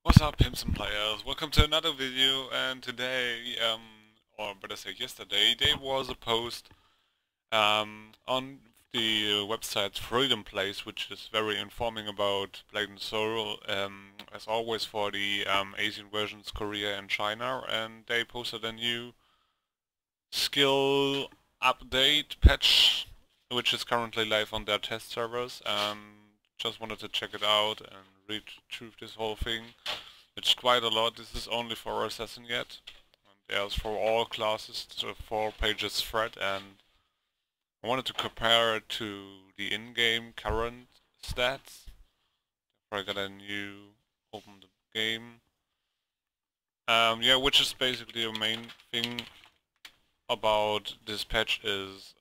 What's up, pimps and players? Welcome to another video, and today, or better say yesterday, there was a post on the website Freedom Place, which is very informing about Blade and Soul, as always for the Asian versions, Korea and China, and they posted a new skill update patch, which is currently live on their test servers, and just wanted to check it out and read through this whole thing. It's quite a lot. This is only for Assassin yet. And there's for all classes, it's a 4 pages thread, and I wanted to compare it to the in-game current stats. I got a new open the game. Yeah, which is basically the main thing about this patch is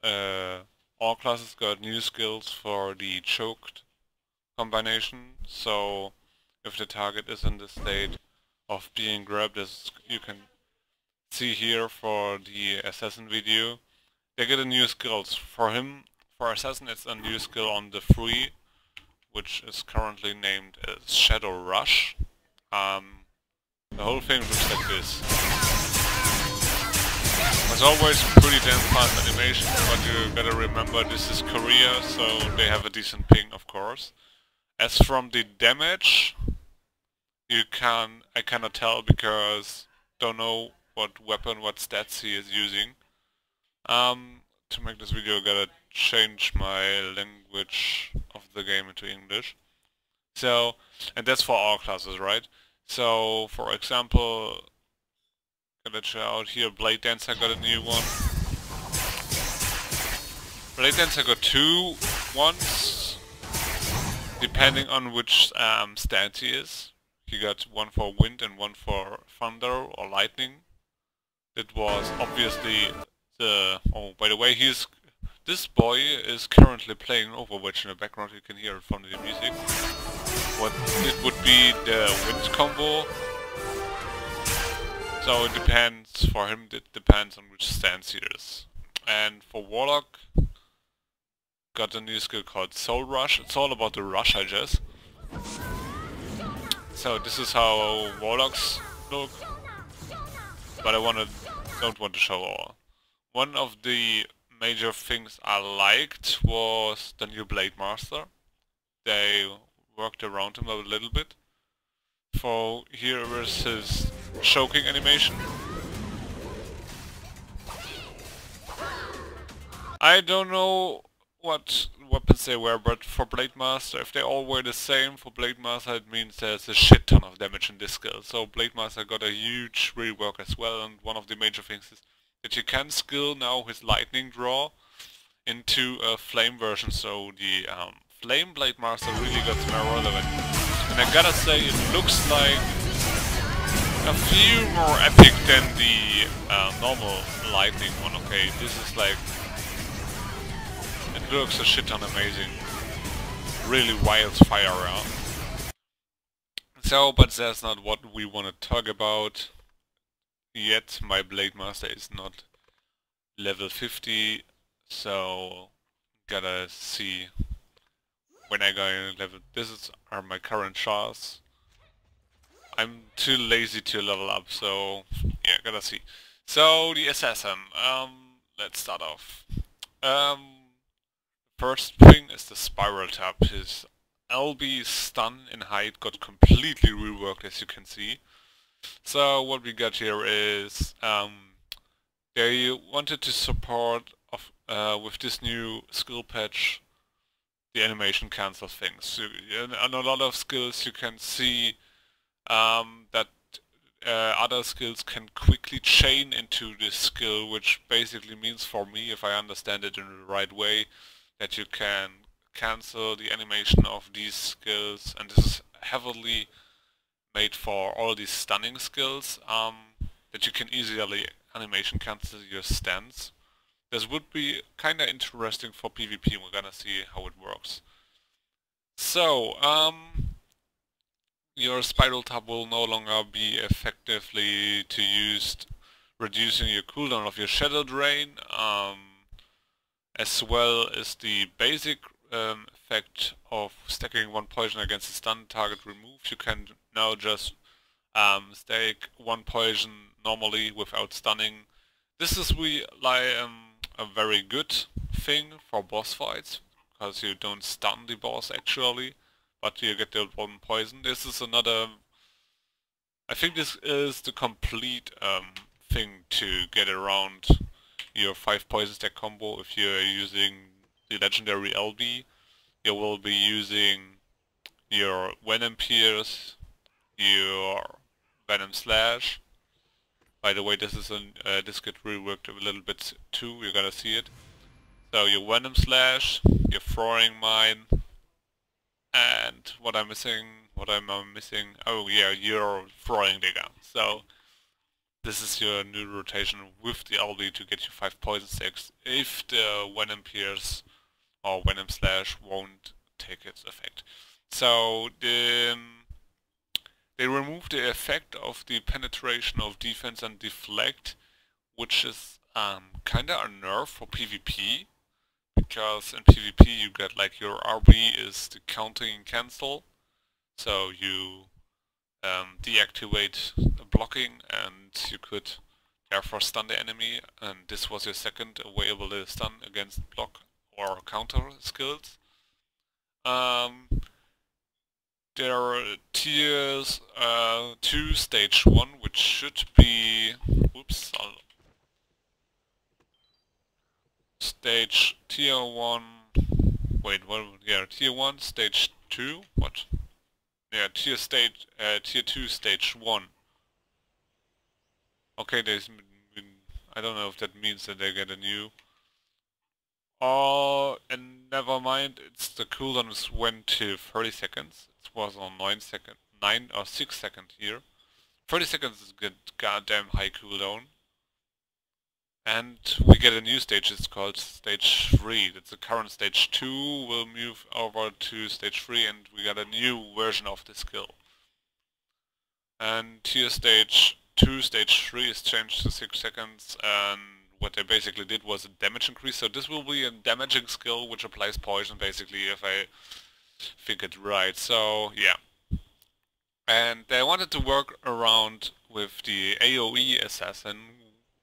all classes got new skills for the choked combination. So if the target is in the state of being grabbed, as you can see here for the Assassin video, they get a new skills. For him, for Assassin, it's a new skill on the 3, which is currently named as Shadow Rush. The whole thing looks like this. As always, pretty damn fast animation, but you gotta remember this is Korea, so they have a decent ping, of course. As from the damage, I cannot tell because don't know what weapon, what stats he is using. To make this video, I gotta change my language of the game into English. So, and that's for all classes, right? So, for example, gonna try out here, Blade Dancer got a new one. Blade Dancer got 2 ones, depending on which stance he is. He got one for wind and one for thunder or lightning. It was obviously the... Oh, by the way, this boy is currently playing Overwatch in the background. You can hear it from the music. What it would be the wind combo. So it depends, for him it depends on which stance he is. And for Warlock, got a new skill called Soul Rush. It's all about the rush, I guess. So this is how Warlocks look, but don't want to show all. One of the major things I liked was the new Blade Master. They worked around him a little bit. For here is his choking animation. I don't know what weapons they were, but for Blade Master, if they all were the same, for Blade Master it means there's a shit ton of damage in this skill. So Blade Master got a huge rework as well, and one of the major things is that you can skill now his lightning draw into a flame version, so the flame Blade Master really got more relevant. And I gotta say, it looks like a few more epic than the normal lightning one. Okay, this is like... It looks a shit ton amazing. Really wildfire out. So, but that's not what we want to talk about. Yet my Blade Master is not level 50, so gotta see when I go in level. Are my current chars. I'm too lazy to level up, so yeah, gotta see. So the Assassin. Let's start off. First thing is the spiral tap. His LB stun in height got completely reworked, as you can see. So what we got here is they wanted to support with this new skill patch the animation cancel things. So, on a lot of skills you can see that other skills can quickly chain into this skill, which basically means, for me, if I understand it in the right way, that you can cancel the animation of these skills, and this is heavily made for all these stunning skills, that you can easily animation cancel your stance. This would be kinda interesting for PvP, we're gonna see how it works. So, your spiral tap will no longer be effectively to use reducing your cooldown of your Shadow Drain, as well as the basic effect of stacking one poison against a stun target removed. You can now just Stake 1 poison normally without stunning. This is a very good thing for boss fights, because you don't stun the boss actually, but you get the 1 poison. This is another... I think this is the complete thing to get around your 5 poison stack combo. If you're using the legendary LB, you will be using your Venom Pierce, your Venom Slash. By the way, this get reworked a little bit too, you're gonna see it. So your Venom Slash, your Throwing Mine, and what am I missing? Oh yeah, your Throwing Digger. So this is your new rotation with the LB to get you 5 poison stacks if the Venom Pierce or Venom Slash won't take its effect. So they remove the effect of the penetration of defense and deflect, which is kinda a nerf for PvP, because in PvP you get like your RB is the counting and cancel, so you deactivate blocking and you could therefore stun the enemy, and this was your second available stun against block or counter skills. There are tiers 2 stage 1, which should be... Oops, stage tier 1... Wait, what? Yeah, tier 1, stage 2? What? Yeah, tier 2, stage 1. Okay, I don't know if that means that they get a new... Oh, and never mind, it's the cooldown is went to 30 seconds. It was on 9 or 6 seconds here. 30 seconds is a good goddamn high cooldown. And we get a new stage, it's called stage 3. That's the current stage 2, will move over to stage 3 and we got a new version of the skill. And here stage 2, stage 3 is changed to 6 seconds, and what they basically did was a damage increase. So this will be a damaging skill which applies poison basically, if I think it right. So yeah. And they wanted to work around with the AoE assassin,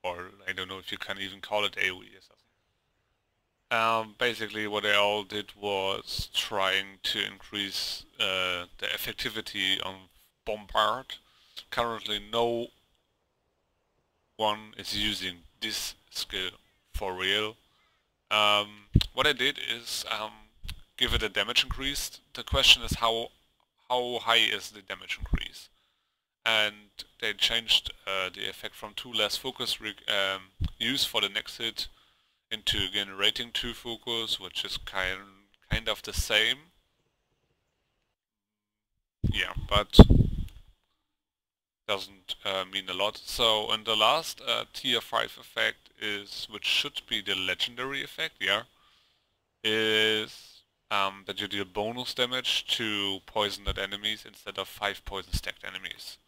or I don't know if you can even call it AoE assassin. Basically what they all did was trying to increase the effectivity on Bombard. Currently no one is using this skill for real. What I did is give it a damage increase. The question is how high is the damage increase? And they changed the effect from 2 less focus use for the next hit into generating 2 focus, which is kind of the same. Yeah, but doesn't mean a lot. So, and the last tier 5 effect is, which should be the legendary effect, yeah, is that you deal bonus damage to poisoned enemies instead of 5 poison stacked enemies.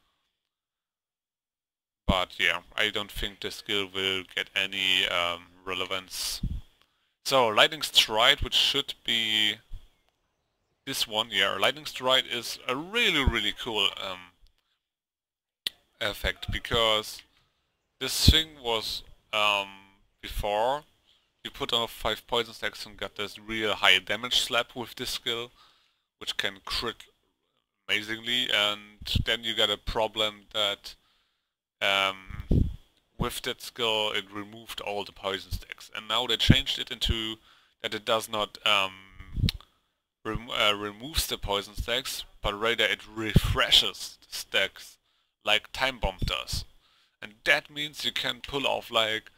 But yeah, I don't think this skill will get any relevance. So, Lightning Stride, which should be this one, yeah, Lightning Stride is a really cool effect, because this thing was before you put on 5 poison stacks and got this real high damage slap with this skill, which can crit amazingly, and then you got a problem that with that skill it removed all the poison stacks, and now they changed it into that it does not removes the poison stacks, but rather it refreshes the stacks like Time Bomb does. And that means you can pull off like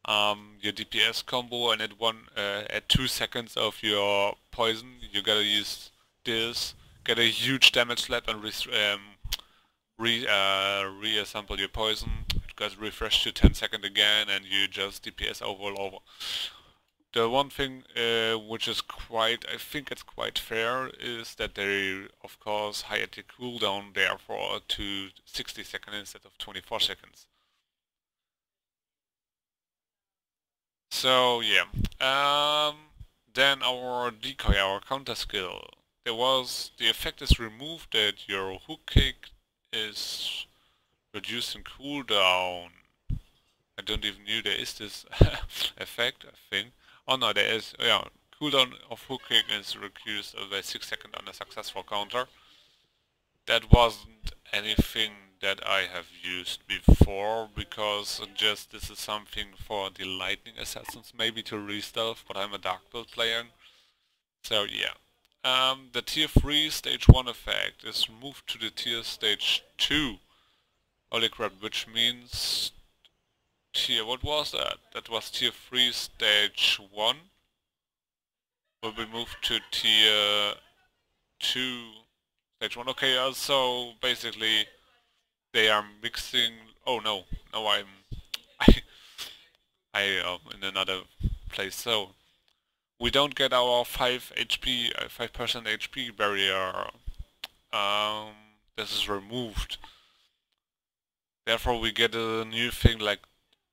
your DPS combo, and at 2 seconds of your poison you gotta use this, get a huge damage slap and reassemble your poison. It gets refreshed to 10 seconds again, and you just DPS over. The one thing which is I think it's quite fair, is that they of course hired the cooldown therefore to 60 seconds instead of 24 seconds. So yeah, then our decoy, our counter skill. The effect is removed that your hook kick is reducing cooldown. I don't even knew there is this effect, I think. Oh no, there is. Yeah, cooldown of hooking is reduced by 6 seconds on a successful counter. That wasn't anything that I have used before, because just this is something for the lightning assassins, maybe to re-stealth, but I'm a dark build player. So yeah. The tier 3 stage 1 effect is moved to the tier stage 2. Holy crap, which means tier, what was that? That was tier 3 stage 1. Will be moved to tier 2 stage 1. Okay, so basically they are mixing. Oh no, no, I, I in another place. So we don't get our 5 HP, 5% HP barrier. This is removed. Therefore, we get a new thing like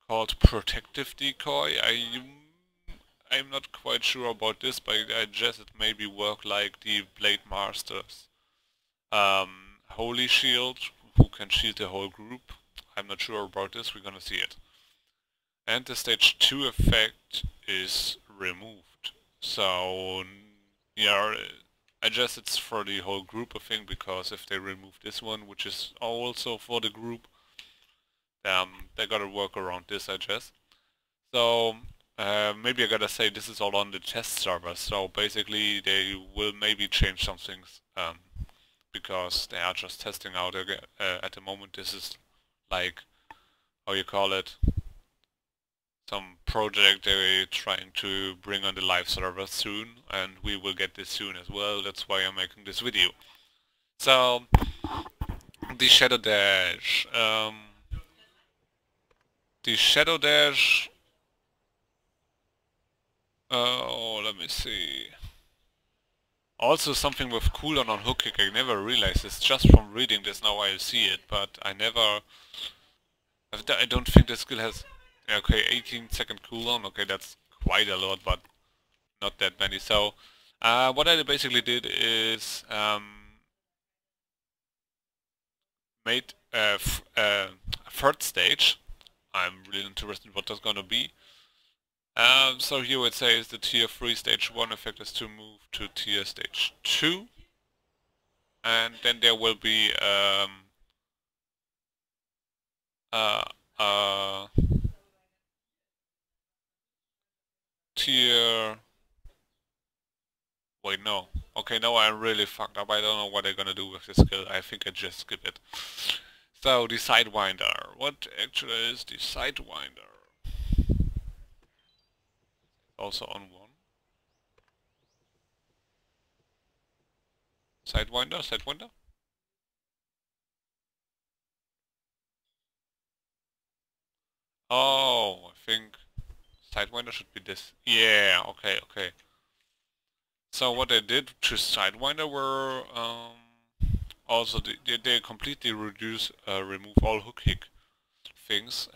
called protective decoy. I'm not quite sure about this, but I guess it maybe work like the Blade Masters. Holy Shield, who can shield the whole group. I'm not sure about this, we're gonna see it. And the stage 2 effect is removed. So, yeah, I guess it's for the whole group of thing, because if they remove this one, which is also for the group, they gotta work around this, I guess. So, maybe I gotta say this is all on the test server, so basically they will maybe change some things, because they are just testing out at the moment. This is like, how you call it, some project they're trying to bring on the live server soon, and we will get this soon as well. That's why I'm making this video. So, the Shadow Dash. The Shadow Dash... Oh, let me see. Also something with cooldown on hook kick. I never realized this. Just from reading this now I see it, but I don't think this skill has... Okay, 18-second cooldown. Okay, that's quite a lot, but not that many. So, what I basically did is made a third stage. I'm really interested in what that's gonna be. So here it says the tier 3 stage 1 effect is to move to tier stage 2. And then there will be uh, tier... Wait, no. Okay, no, I'm really fucked up. I don't know what they're gonna do with this skill. I think I just skip it. So, the Sidewinder. What actually is the Sidewinder? Also on 1. Sidewinder? Sidewinder? Oh, I think Sidewinder should be this. Yeah, okay, okay. So what they did to Sidewinder were also they completely remove all hook kick things.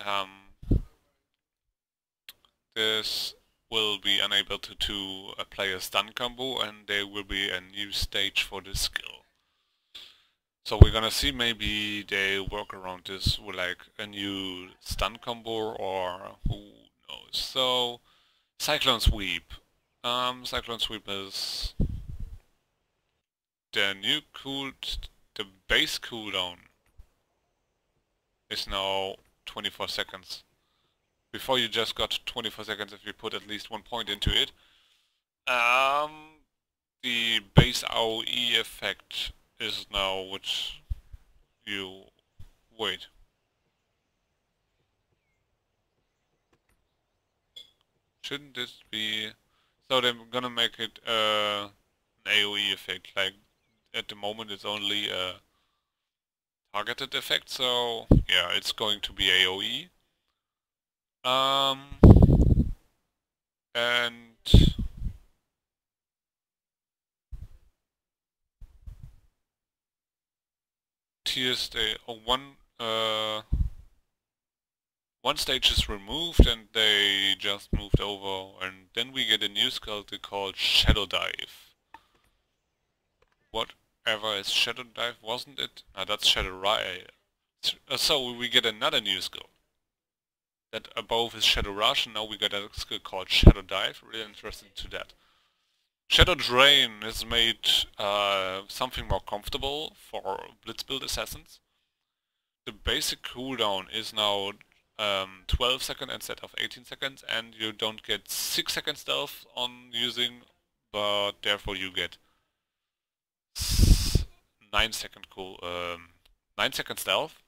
This will be unable to apply a stun combo, and there will be a new stage for this skill. So we're gonna see maybe they work around this with like a new stun combo, or who knows. So Cyclone Sweep. Cyclone Sweep is the new the base cooldown is now 24 seconds. Before you just got 24 seconds if you put at least 1 point into it. The base AoE effect is now which you... Wait. Shouldn't this be... So they're gonna make it an AoE effect, like at the moment it's only a targeted effect, so yeah, it's going to be AoE. And tier stage, one stage is removed and they just moved over, and then we get a new skill called Shadow Dive. Whatever is Shadow Dive, wasn't it? Ah, that's Shadow Ride. So we get another new skill. That above is Shadow Rush, and now we got a skill called Shadow Dive. Really interested to that. Shadow Drain has made something more comfortable for Blitz build assassins. The basic cooldown is now 12 seconds instead of 18 seconds, and you don't get 6 seconds stealth on using, but therefore you get 9-second 9-second stealth,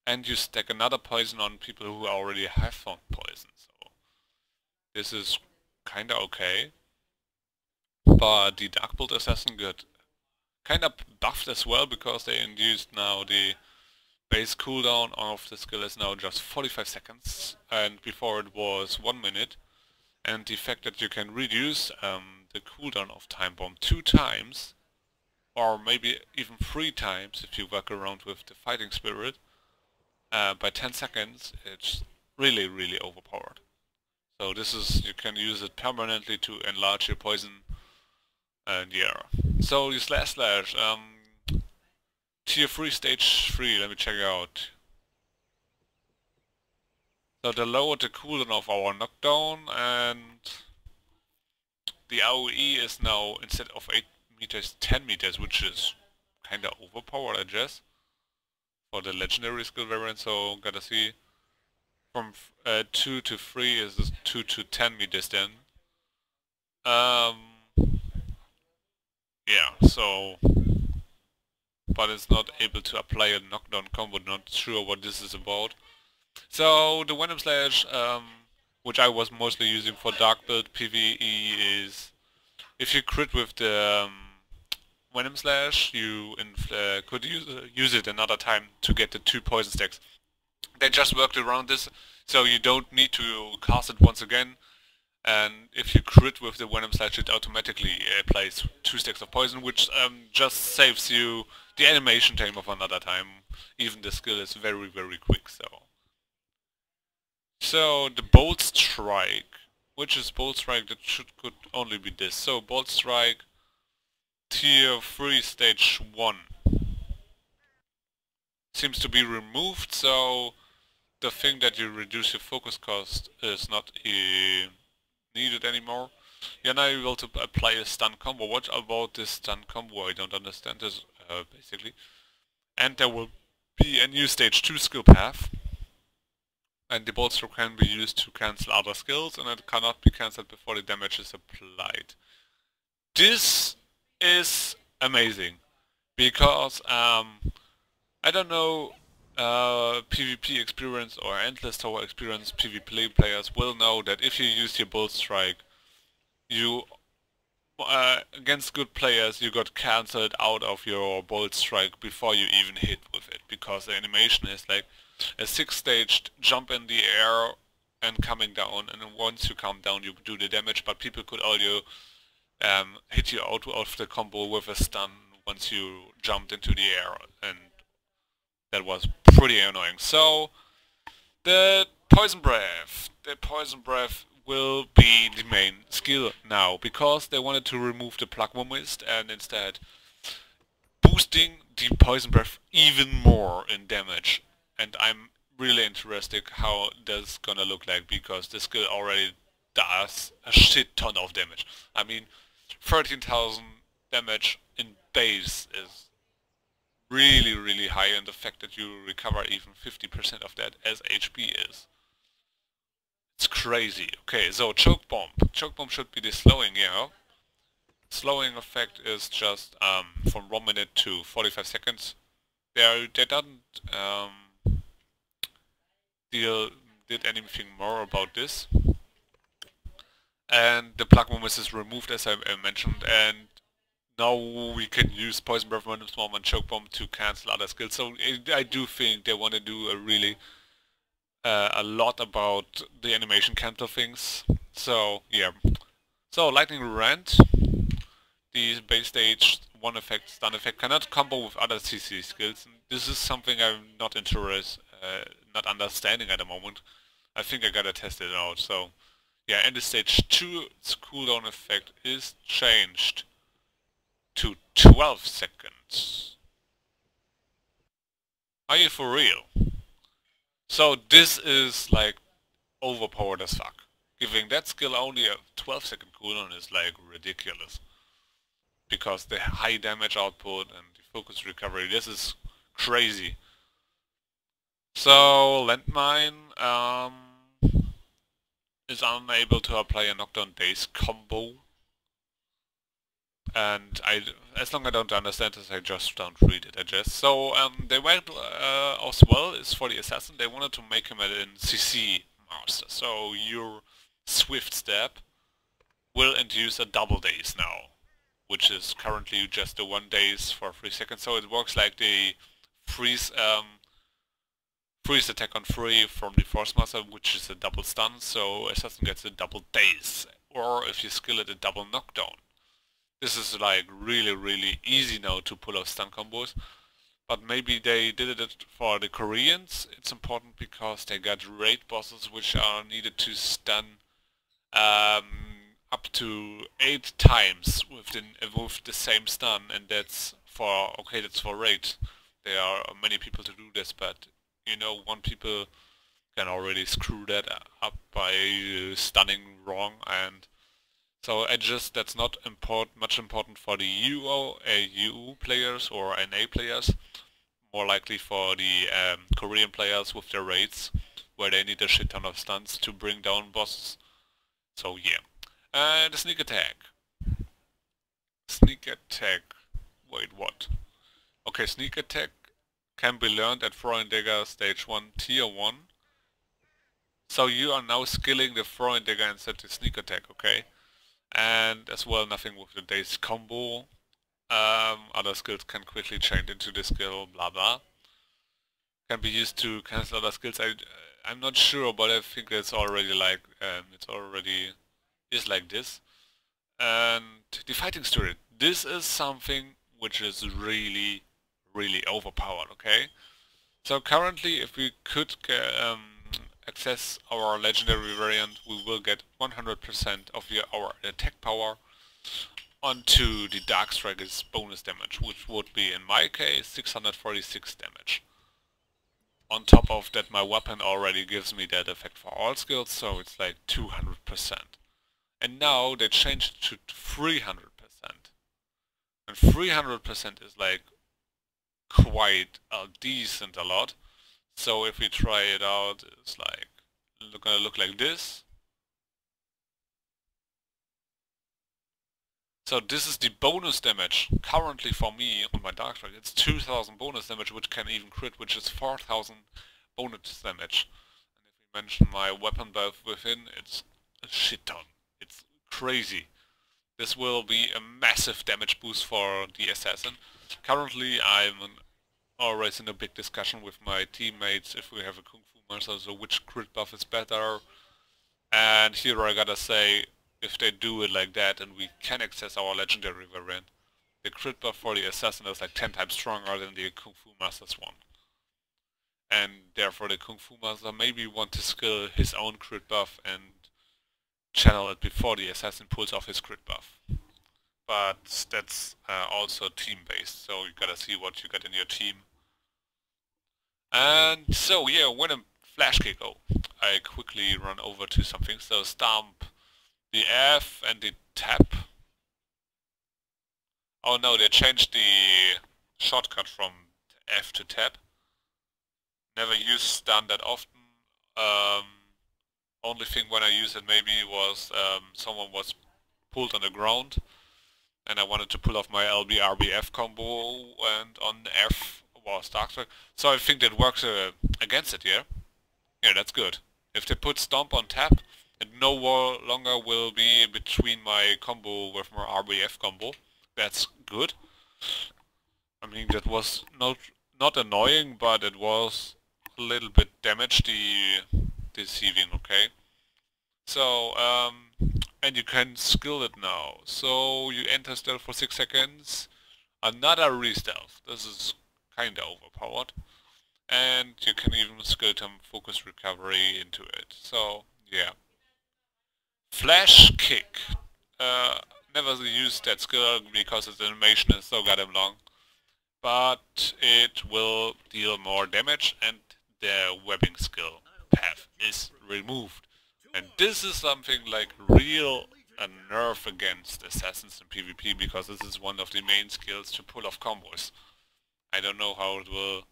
and you stack another poison on people who already have found poison. So this is kinda okay, but the Dark Bolt Assassin got kinda buffed as well because they induced now the base cooldown of the skill is now just 45 seconds, and before it was 1 minute. And the fact that you can reduce the cooldown of Time Bomb 2 times, or maybe even 3 times if you work around with the Fighting Spirit, by 10 seconds, it's really, really overpowered. So this is, you can use it permanently to enlarge your poison, and yeah. So the slash, tier 3, stage 3, let me check it out. So they lowered the cooldown of our knockdown, and the AoE is now, instead of 8 meters, 10 meters, which is kinda overpowered, I guess, for the legendary skill variant, so gotta see. From 2 to 3 is 2 to 10 meters then. Yeah, so... But it's not able to apply a knockdown combo, not sure what this is about. So, the Venom Slash, which I was mostly using for Dark Build PvE, is... If you crit with the Venom Slash, you could use it another time to get the 2 poison stacks. They just worked around this, so you don't need to cast it once again. And if you crit with the Venom Slash, it automatically applies 2 stacks of poison, which just saves you the animation time of another time. Even the skill is very, very quick, so... So, the Bolt Strike. Which is Bolt Strike? That could only be this. So, Bolt Strike, Tier 3, Stage 1. Seems to be removed, so the thing that you reduce your focus cost is not needed anymore. You're now able to apply a stun combo. What about this stun combo? I don't understand this, basically. And there will be a new stage 2 skill path. And the bolt stroke can be used to cancel other skills, and it cannot be cancelled before the damage is applied. This is amazing, because I don't know, PvP experience or Endless Tower experience PvP players will know that if you use your Bolt Strike, you, against good players, you got cancelled out of your Bolt Strike before you even hit with it, because the animation is like a 6-staged jump in the air and coming down, and then once you come down you do the damage, but people could also hit you out of the combo with a stun once you jumped into the air, and that was pretty annoying. So, the Poison Breath. The Poison Breath will be the main skill now, because they wanted to remove the Plugmo Mist and instead boosting the Poison Breath even more in damage. And I'm really interested how that's gonna look like, because the skill already does a shit ton of damage. I mean, 13,000 damage in base is really, really high, and the fact that you recover even 50% of that as HP is... It's crazy. Okay, so Choke Bomb. Choke Bomb should be the slowing, yeah. Slowing effect is just from 1 minute to 45 seconds. They didn't did anything more about this. And the plug moment is removed, as I mentioned, and now we can use Poison Breath, Random Swarm and Choke Bomb to cancel other skills. So I do think they want to do a really a lot about the animation cancel things. So yeah. So Lightning Rant, the base stage 1 effect, stun effect, cannot combo with other CC skills. This is something I'm not not understanding at the moment. I think I gotta test it out. So yeah, and the stage 2's cooldown effect is changed to 12 seconds. Are you for real? So this is like overpowered as fuck. Giving that skill only a 12-second cooldown is like ridiculous. Because the high damage output and the focus recovery, this is crazy. So Landmine is unable to apply a knockdown daze combo. And as long as I don't understand this, I just don't read it, I guess. So they went as well is for the assassin. They wanted to make him an CC master. So your swift step will induce a double daze now, which is currently just the 1 daze for 3 seconds. So it works like the freeze freeze attack on 3 from the Force Master, which is a double stun. So assassin gets a double daze, or if you skill it, a double knockdown. This is like really easy now to pull off stun combos. But maybe they did it for the Koreans. It's important because they got raid bosses which are needed to stun up to 8 times with the same stun, and that's for raid. There are many people to do this, but you know, one people can already screw that up by stunning wrong, and so that's not much important for the EU players or NA players. More likely for the Korean players with their raids, where they need a shit ton of stuns to bring down bosses. So yeah. The sneak attack. Sneak attack. Wait, what? Okay, sneak attack can be learned at Throwing Dagger Stage 1 Tier 1. So you are now skilling the Throwing Dagger instead of sneak attack, okay? And as well, nothing with the daze combo. Other skills can quickly change into this skill, blah blah. Can be used to cancel other skills. I'm not sure, but I think it's already like is like this. And the fighting spirit. This is something which is really overpowered. Okay. So currently, if we could access our legendary variant, we will get 100% of our attack power onto the Dark Striker's bonus damage, which would be, in my case, 646 damage. On top of that, my weapon already gives me that effect for all skills, so it's like 200%. And now they changed it to 300%. And 300% is like quite a decent a lot. So if we try it out, it's like gonna look like this. So this is the bonus damage currently for me on my Dark Strike. It's 2000 bonus damage, which can even crit, which is 4000 bonus damage. And if we mention my weapon buff within, it's a shit ton. It's crazy. This will be a massive damage boost for the assassin. Currently I'm always in a big discussion with my teammates if we have a Kung Fu Master, so which crit buff is better. And here I gotta say, if they do it like that and we can access our legendary variant, the crit buff for the assassin is like 10 times stronger than the Kung Fu Master's one. And therefore the Kung Fu Master maybe want to skill his own crit buff and channel it before the assassin pulls off his crit buff. But that's also team based, so you gotta see what you got in your team. And so yeah, when a flash kick, I quickly run over to something, so stomp the F and the tap. Oh no, they changed the shortcut from F to tap. Never use stun that often. Only thing when I use it maybe was someone was pulled on the ground and I wanted to pull off my LB RBF combo, and on F was Dark Strike. So I think that works against it, yeah? Yeah, that's good. If they put Stomp on tap, it no longer will be between my combo with my RBF combo. That's good. I mean, that was not annoying, but it was a little bit damaged the deceiving, okay? So, and you can skill it now. So you enter stealth for 6 seconds. Another re-stealth. This is kinda overpowered. And you can even skill some focus recovery into it. So, yeah. Flash kick. Never used that skill because its animation is so goddamn long. but it will deal more damage and the webbing skill path is removed. And this is something like real a nerf against assassins in PvP, because this is one of the main skills to pull off combos. I don't know how it will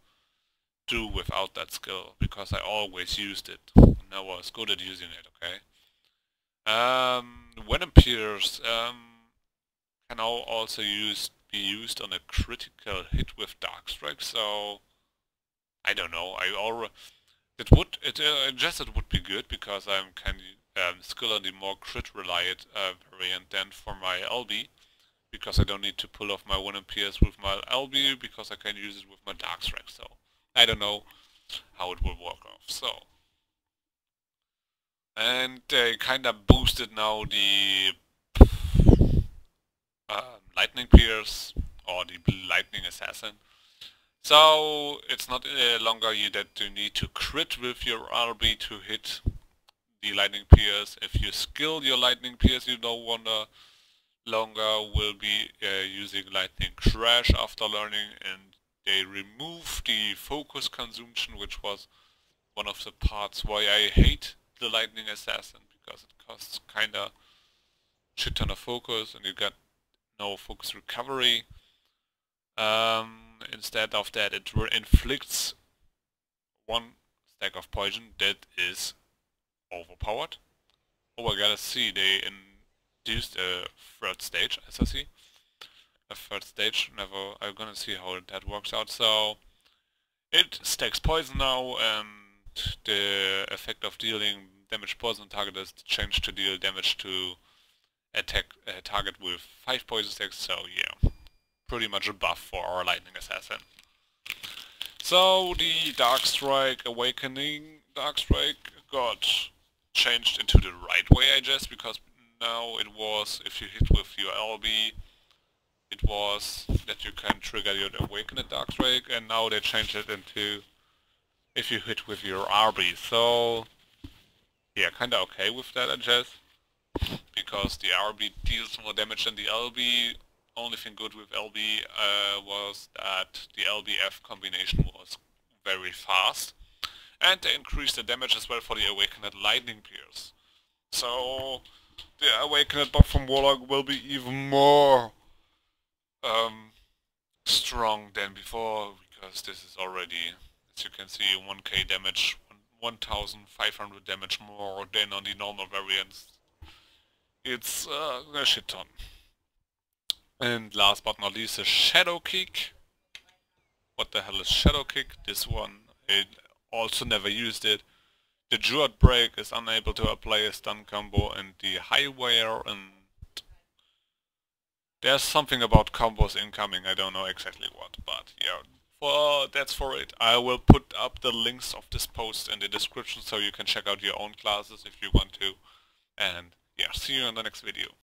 do without that skill, because I always used it and I was good at using it, okay? Venom Pierce can now also be used on a critical hit with Dark Strike, so I don't know. It would be good because I can skill on the more crit reliant variant than for my LB, because I don't need to pull off my one and pierce with my LB because I can use it with my Dark Strike. So I don't know how it will work off. So, and they kind of boosted now the Lightning Pierce or the Lightning Assassin. So it's not longer that you need to crit with your RB to hit the Lightning Pierce. If you skill your Lightning Pierce, you no longer will be using Lightning Crash after learning, and they remove the focus consumption, which was one of the parts why I hate the Lightning Assassin, because it costs kinda shit ton of focus and you got no focus recovery. Instead of that, it inflicts one stack of poison that is overpowered. Oh, I gotta see, they induced a third stage, as I see. A third stage, I'm gonna see how that works out. So, it stacks poison now, and the effect of dealing damage poison target is changed to deal damage to attack a target with 5 poison stacks, so yeah. Pretty much a buff for our Lightning Assassin. So the Dark Strike Awakening Dark Strike got changed into the right way, I guess, because now it was, if you hit with your LB, it was that you can trigger your Awakened Dark Strike, and now they changed it into if you hit with your RB. So yeah, kinda okay with that, I guess, because the RB deals more damage than the LB. Only thing good with LB was that the LB-F combination was very fast, and they increased the damage as well for the Awakened Lightning Pierce. So the Awakened buff from Warlock will be even more strong than before, because this is already, as you can see, 1k damage, 1500 damage more than on the normal variants. It's a shit ton. And last but not least, a Shadow Kick. What the hell is Shadow Kick? This one, I also never used it. The Druid Break is unable to apply a stun combo, and the Highwire, and there's something about combos incoming, I don't know exactly what, but yeah. That's for it. I will put up the links of this post in the description so you can check out your own classes if you want to. And yeah, see you in the next video.